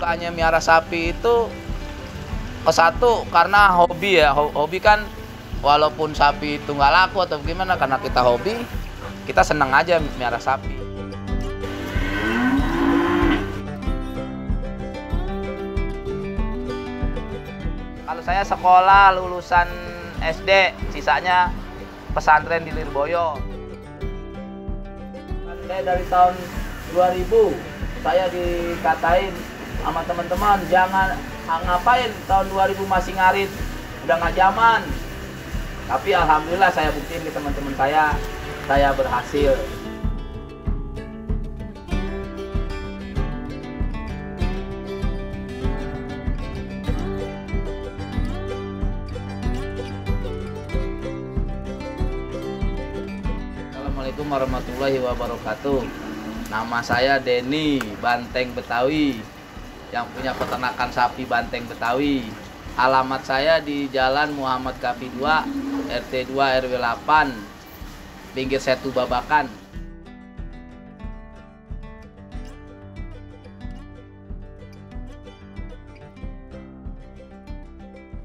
sukanya miara sapi itu satu karena hobi ya. Hobi kan walaupun sapi itu nggak laku atau gimana, karena kita hobi, kita senang aja miara sapi. Kalau saya sekolah lulusan SD, sisanya pesantren di Lirboyo. Saya dari tahun 2000, saya dikatain sama teman-teman, jangan ngapain tahun 2000 masih ngarit, udah nggak zaman. Tapi alhamdulillah saya buktiin ke teman-teman saya berhasil. Assalamualaikum warahmatullahi wabarakatuh. Nama saya Denny Banteng Betawi, yang punya peternakan sapi Banteng Betawi. Alamat saya di Jalan Muhammad Kafi 2, RT 2 RW 8, pinggir Setu Babakan.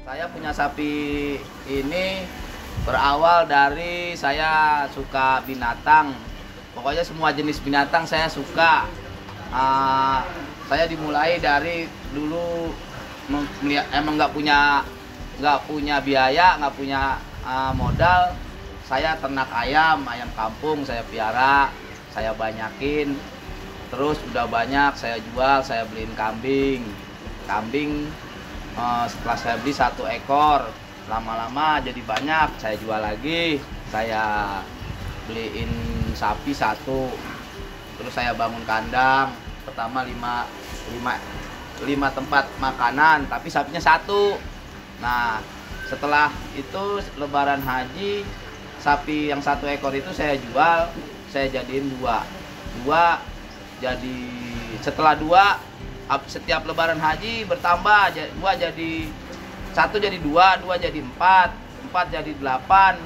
Saya punya sapi ini berawal dari saya suka binatang. Pokoknya semua jenis binatang saya suka. Saya dimulai dari dulu emang nggak punya biaya, nggak punya modal. Saya ternak ayam kampung, saya piara, saya banyakin. Terus udah banyak saya jual, saya beliin kambing. Setelah saya beli 1 ekor, lama-lama jadi banyak, saya jual lagi. Saya beliin sapi 1. Terus saya bangun kandang. Pertama 5 tempat makanan, tapi sapinya 1. Nah, setelah itu lebaran haji, sapi yang 1 ekor itu saya jual, saya jadiin 2 jadi, setelah 2 setiap lebaran haji bertambah, 2 jadi 1 jadi 2 jadi 4 jadi 8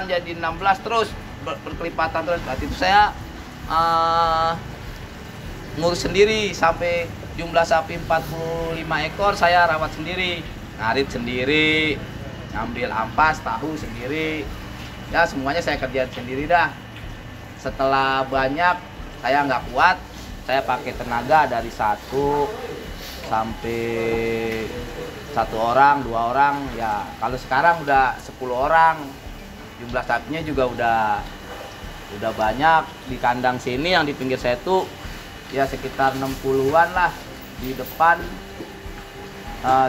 jadi 16, terus berkelipatan terus. Berarti itu saya ngurus sendiri sampai jumlah sapi 45 ekor, saya rawat sendiri, ngarit sendiri, ngambil ampas, tahu sendiri, ya semuanya saya kerjain sendiri dah. Setelah banyak saya nggak kuat, saya pakai tenaga dari 1 sampai 1 orang, 2 orang, ya kalau sekarang udah 10 orang. Jumlah sapinya juga udah banyak. Di kandang sini yang di pinggir Setu ya sekitar 60-an lah, di depan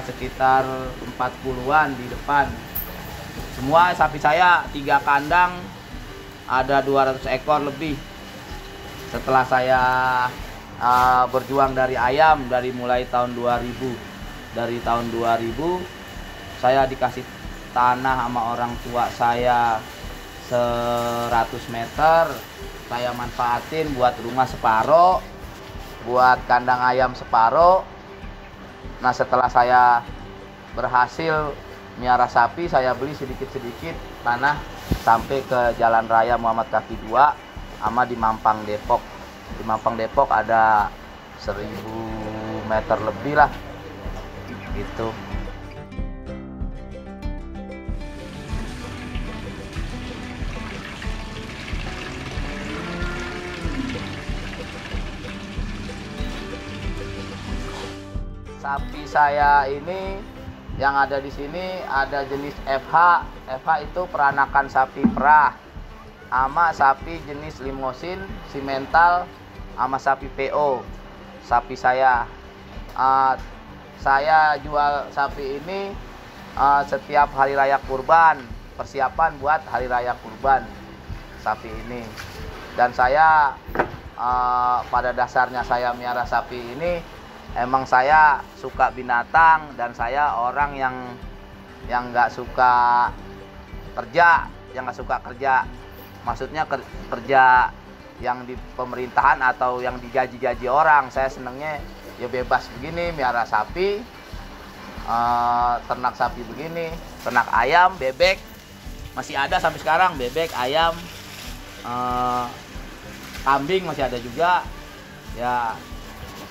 sekitar 40-an di depan. Semua sapi saya 3 kandang ada 200 ekor lebih. Setelah saya berjuang dari ayam dari mulai tahun 2000, dari tahun 2000 saya dikasih tanah sama orang tua saya 100 meter, saya manfaatin buat rumah separoh, buat kandang ayam separoh. Nah, setelah saya berhasil miara sapi, saya beli sedikit-sedikit tanah sampai ke Jalan Raya Muhammad Kafi 2 sama di Mampang Depok. Di Mampang Depok ada 1000 meter lebih lah gitu. Sapi saya ini yang ada di sini ada jenis FH. FH itu peranakan sapi perah, sama sapi jenis limosin, simental, sama sapi PO. Sapi saya jual sapi ini setiap hari raya kurban, persiapan buat hari raya kurban sapi ini. Dan saya pada dasarnya saya miara sapi ini, emang saya suka binatang, dan saya orang yang nggak suka kerja, maksudnya kerja yang di pemerintahan atau yang digaji-gaji orang. Saya senengnya ya bebas begini, miara sapi, ternak sapi begini, ternak ayam, bebek, masih ada sampai sekarang, bebek, ayam, kambing masih ada juga. Ya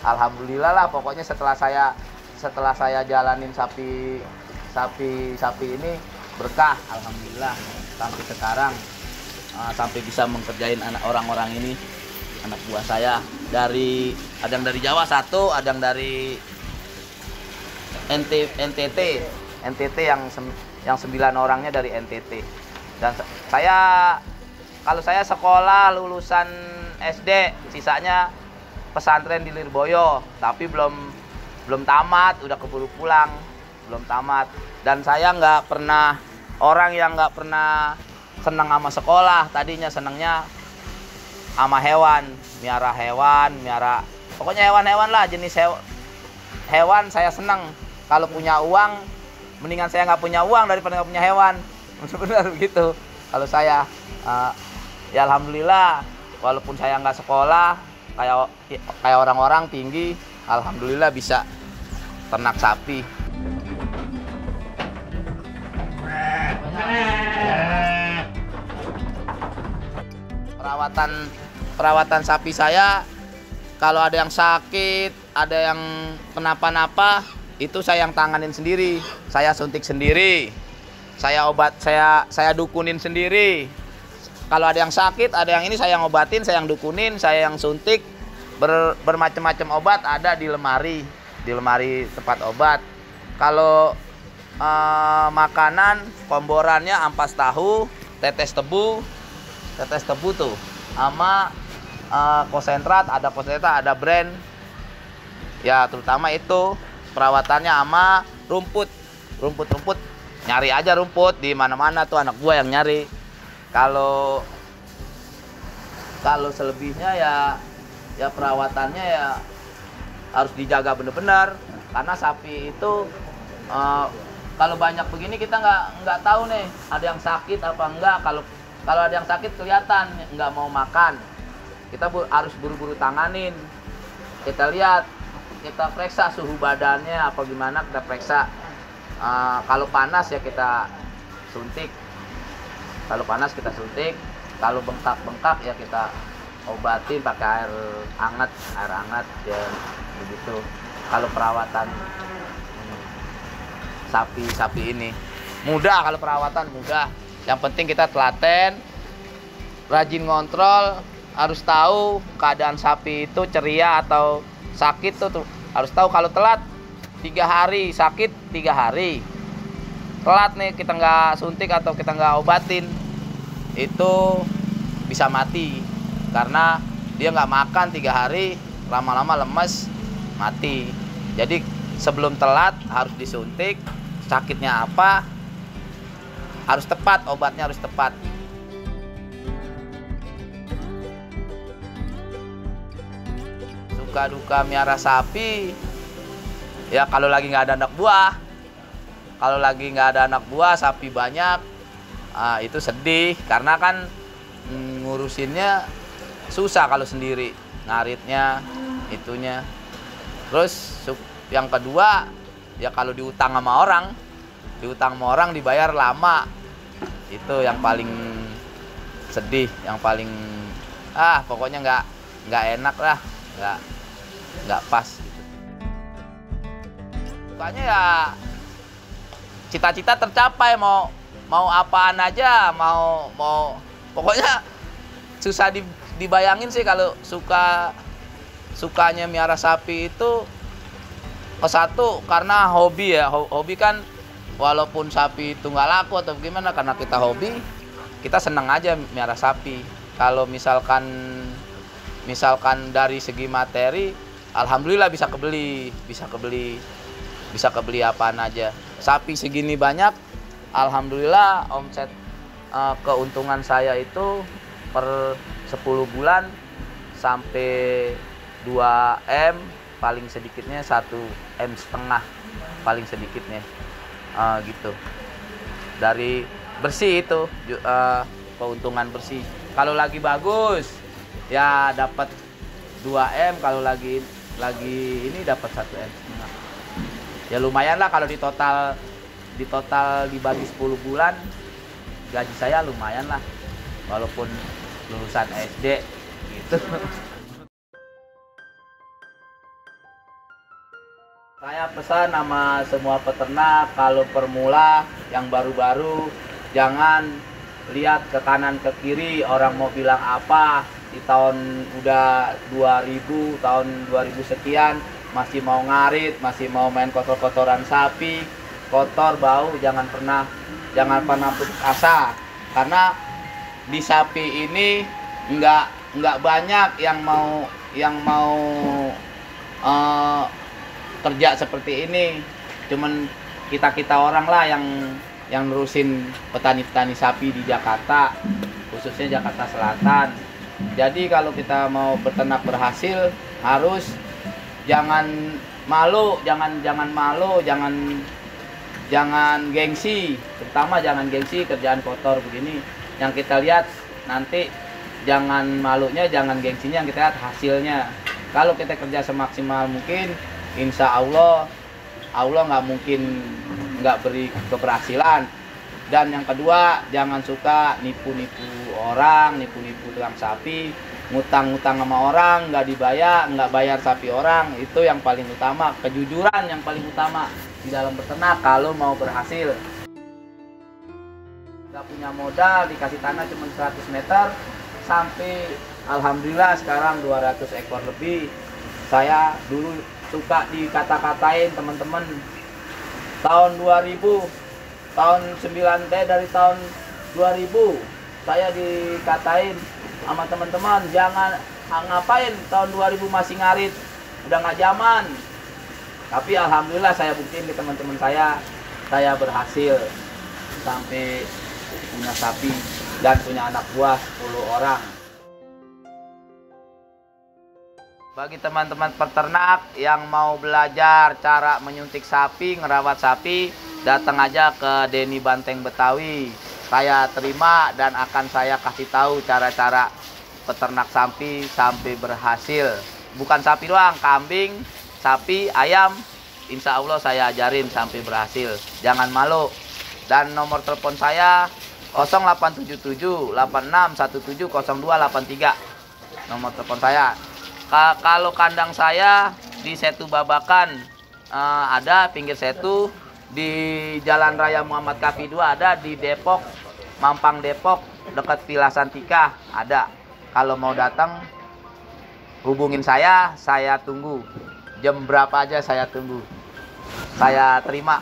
Alhamdulillah lah, pokoknya setelah saya jalanin sapi ini berkah, alhamdulillah sampai sekarang, sampai bisa mengkerjain orang-orang ini, anak buah saya. Ada yang dari Jawa satu, ada yang dari NTT yang 9 orangnya dari NTT. Dan kalau saya sekolah lulusan SD, sisanya pesantren di Lirboyo, tapi belum tamat, udah keburu pulang, belum tamat. Dan saya nggak pernah, orang yang nggak pernah senang sama sekolah, tadinya senangnya sama hewan, miara pokoknya hewan-hewan lah, jenis hewan saya senang. Kalau punya uang, mendingan saya nggak punya uang daripada nggak punya hewan. Benar begitu. Kalau saya, ya alhamdulillah, walaupun saya nggak sekolah kayak orang-orang tinggi, alhamdulillah bisa ternak sapi. Perawatan sapi saya, kalau ada yang sakit, ada yang kenapa-napa, itu saya yang tanganin sendiri. Saya suntik sendiri, saya dukunin sendiri. Kalau ada yang sakit, ada yang ini, saya yang obatin, saya yang dukunin, saya yang suntik. Bermacam-macam obat ada di lemari tempat obat. Kalau makanan, komborannya ampas tahu, tetes tebu tuh, sama konsentrat, ada brand. Ya terutama itu perawatannya, sama rumput. Nyari aja rumput di mana-mana tuh, anak gua yang nyari. Kalau selebihnya ya perawatannya ya harus dijaga bener-bener, karena sapi itu kalau banyak begini kita nggak tahu nih ada yang sakit apa enggak. Kalau ada yang sakit kelihatan nggak mau makan, kita harus buru-buru tanganin. Kita lihat, kita periksa suhu badannya apa gimana, kita periksa. Kalau panas ya kita suntik. Kalau panas kita suntik, kalau bengkak ya kita obatin pakai air hangat ya begitu. Kalau perawatan sapi ini mudah, kalau perawatan mudah. Yang penting kita telaten, rajin ngontrol, harus tahu keadaan sapi itu ceria atau sakit tuh harus tahu. Kalau telat 3 hari, sakit 3 hari, telat nih kita nggak suntik atau kita nggak obatin, itu bisa mati karena dia nggak makan 3 hari, lama-lama lemes, mati. Jadi sebelum telat harus disuntik, sakitnya apa harus tepat, obatnya harus tepat. Suka duka miara sapi, ya kalau lagi nggak ada anak buah. Kalau lagi nggak ada anak buah, sapi banyak, itu sedih karena kan ngurusinnya susah kalau sendiri, ngaritnya, itunya. Terus yang kedua, ya kalau diutang sama orang dibayar lama, itu yang paling sedih, yang paling pokoknya nggak enak lah, nggak pas gitu. Sukanya ya cita-cita tercapai, mau apaan aja, mau pokoknya susah dibayangin sih. Kalau sukanya miara sapi itu satu karena hobi ya, hobi kan, walaupun sapi itu nggak laku atau gimana, karena kita hobi, kita seneng aja miara sapi. Kalau misalkan dari segi materi, alhamdulillah bisa kebeli apaan aja. Sapi segini banyak, alhamdulillah omset, keuntungan saya itu per 10 bulan sampai 2 M, paling sedikitnya 1,5 M paling sedikitnya, gitu. Dari bersih itu, keuntungan bersih. Kalau lagi bagus ya dapat 2 M, kalau lagi ini dapat 1,5 M. Ya lumayan lah kalau di total dibagi 10 bulan, gaji saya lumayan lah, walaupun lulusan SD gitu. Saya pesan sama semua peternak, kalau permula yang baru-baru jangan lihat ke kanan ke kiri orang mau bilang apa. Di tahun udah 2000, tahun 2000 sekian masih mau ngarit, masih mau main kotor-kotoran sapi, kotor bau, jangan pernah putus asa. Karena di sapi ini nggak banyak yang mau kerja seperti ini. Cuman kita orang lah yang nerusin petani-petani sapi di Jakarta, khususnya Jakarta Selatan. Jadi kalau kita mau beternak berhasil harus jangan malu, jangan gengsi, terutama jangan gengsi kerjaan kotor begini. Yang kita lihat nanti jangan malunya, jangan gengsinya, yang kita lihat hasilnya. Kalau kita kerja semaksimal mungkin, insya Allah nggak mungkin nggak beri keberhasilan. Dan yang kedua, jangan suka nipu-nipu orang, nipu-nipu tukang sapi, ngutang-ngutang sama orang, nggak bayar sapi orang. Itu yang paling utama, kejujuran yang paling utama di dalam beternak kalau mau berhasil. Nggak punya modal, dikasih tanah cuma 100 meter, sampai alhamdulillah sekarang 200 ekor lebih. Saya dulu suka dikata-katain teman-teman tahun 2000, tahun 9 dari tahun 2000 saya dikatain sama teman-teman, jangan ngapain tahun 2000 masih ngarit, udah nggak zaman. Tapi alhamdulillah saya buktiin ke teman-teman saya berhasil sampai punya sapi dan punya anak buah 10 orang. Bagi teman-teman peternak yang mau belajar cara menyuntik sapi, ngerawat sapi, datang aja ke Denny Banteng Betawi. Saya terima dan akan saya kasih tahu cara-cara peternak sapi sampai berhasil. Bukan sapi doang, kambing, sapi, ayam, insya Allah saya ajarin sampai berhasil. Jangan malu. Dan nomor telepon saya 0877 8617 0283. Nomor telepon saya. Kalau kandang saya di Setu Babakan, ada pinggir Setu, di Jalan Raya Muhammad Kafi 2 ada, di Depok, Mampang Depok, dekat Villa Santika ada. Kalau mau datang hubungin saya tunggu. Jam berapa aja saya tunggu. Saya terima.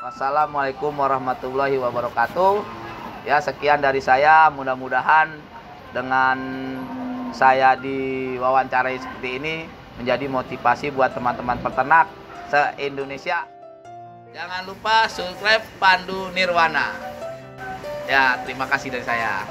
Wassalamualaikum warahmatullahi wabarakatuh. Ya, sekian dari saya. Mudah-mudahan dengan saya diwawancarai seperti ini menjadi motivasi buat teman-teman peternak se-Indonesia. Jangan lupa subscribe Pandu Nirwana. Ya, terima kasih dari saya.